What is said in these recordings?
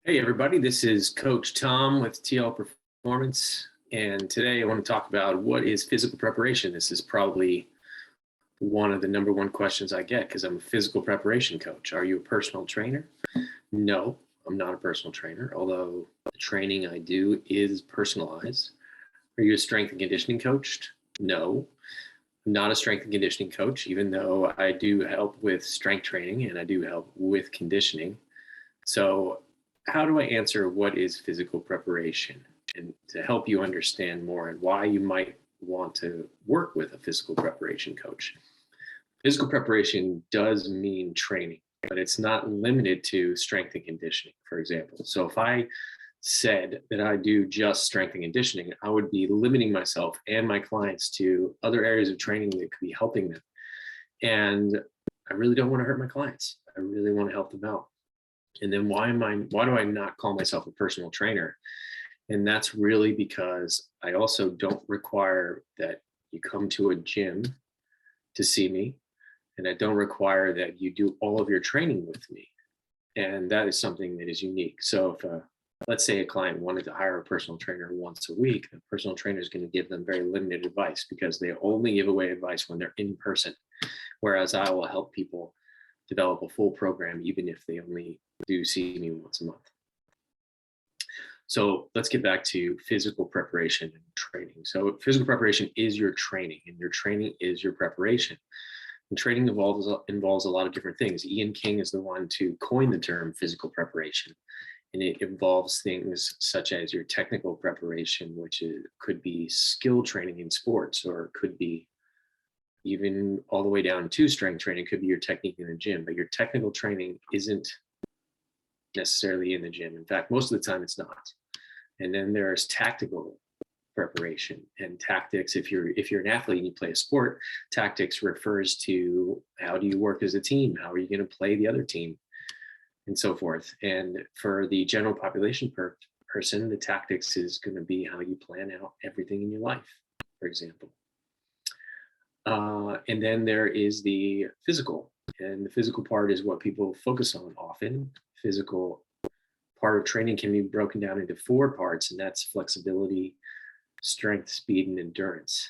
Hey everybody, this is Coach Tom with TL Performance, and today I want to talk about what is physical preparation. This is probably one of the number one questions I get because I'm a physical preparation coach. Are you a personal trainer? No, I'm not a personal trainer, although the training I do is personalized. Are you a strength and conditioning coach? No, I'm not a strength and conditioning coach, even though I do help with strength training and I do help with conditioning. So, how do I answer what is physical preparation and to help you understand more and why you might want to work with a physical preparation coach? Physical preparation does mean training, but it's not limited to strength and conditioning, for example. So, if I said that I do just strength and conditioning, I would be limiting myself and my clients to other areas of training that could be helping them. And I really don't want to hurt my clients. I really want to help them out. And then why do I not call myself a personal trainer? And that's really because I also don't require that you come to a gym to see me, and I don't require that you do all of your training with me. And that is something that is unique. So if let's say a client wanted to hire a personal trainer once a week, the personal trainer is going to give them very limited advice because they only give away advice when they're in person. Whereas I will help people develop a full program, even if they only do see me once a month. So let's get back to physical preparation and training. So physical preparation is your training, and your training is your preparation. And training involves a lot of different things. Ian King is the one to coin the term physical preparation, and it involves things such as your technical preparation, which could be skill training in sports, or it could be even all the way down to strength training. Could be your technique in the gym, but your technical training isn't necessarily in the gym. In fact, most of the time it's not. And then there's tactical preparation and tactics. If you're an athlete and you play a sport, tactics refers to how do you work as a team? How are you going to play the other team? And so forth. And for the general population person, the tactics is going to be how you plan out everything in your life, for example. And then there is the physical, and the physical part is what people focus on often. Physical part of training can be broken down into four parts, and that's flexibility, strength, speed, and endurance.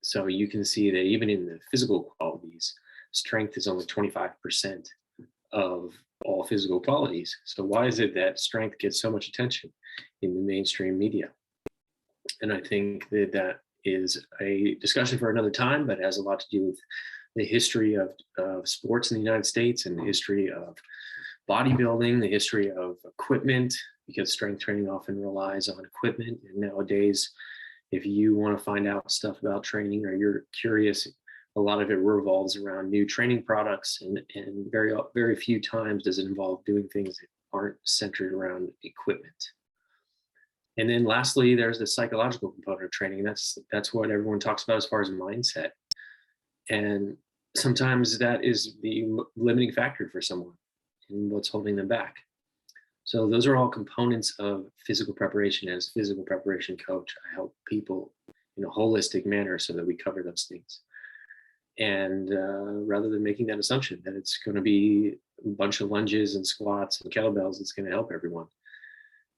So you can see that even in the physical qualities, strength is only 25% of all physical qualities. So why is it that strength gets so much attention in the mainstream media? And I think that is a discussion for another time, but has a lot to do with the history of sports in the United States and the history of bodybuilding, the history of equipment, because strength training often relies on equipment. And nowadays, if you want to find out stuff about training or you're curious, a lot of it revolves around new training products, and very few times does it involve doing things that aren't centered around equipment. And then lastly, there's the psychological component of training. That's what everyone talks about as far as mindset. And sometimes that is the limiting factor for someone and what's holding them back. So those are all components of physical preparation. As a physical preparation coach, I help people in a holistic manner so that we cover those things. And rather than making that assumption that it's going to be a bunch of lunges and squats and kettlebells, it's going to help everyone.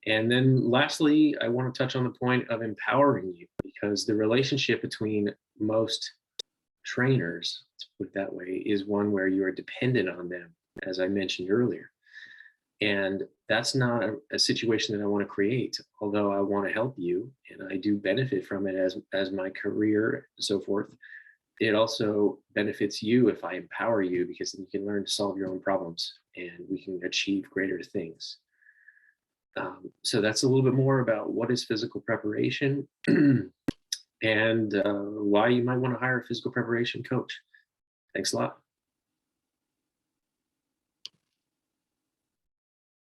And then lastly, I want to touch on the point of empowering you, because the relationship between most trainers, let's put it that way, is one where you are dependent on them, as I mentioned earlier. And that's not a situation that I want to create, although I want to help you and I do benefit from it as my career and so forth. It also benefits you if I empower you, because then you can learn to solve your own problems and we can achieve greater things. So that's a little bit more about what is physical preparation and why you might want to hire a physical preparation coach. Thanks a lot.